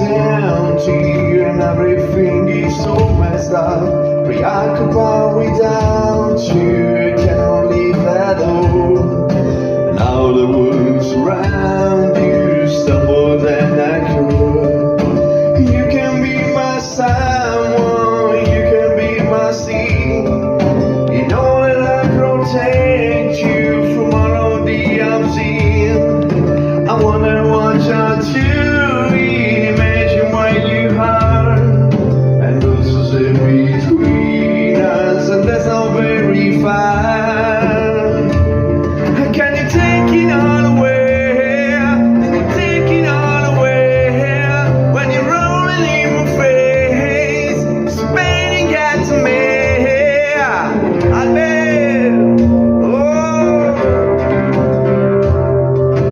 empty and everything is so messed up. Preoccupied without you, can't leave that alone. Now the world's around you, stumbled and I could. You can be my someone, you can be my sea. You know that I protect you from all of the unseen. I wanna watch out too.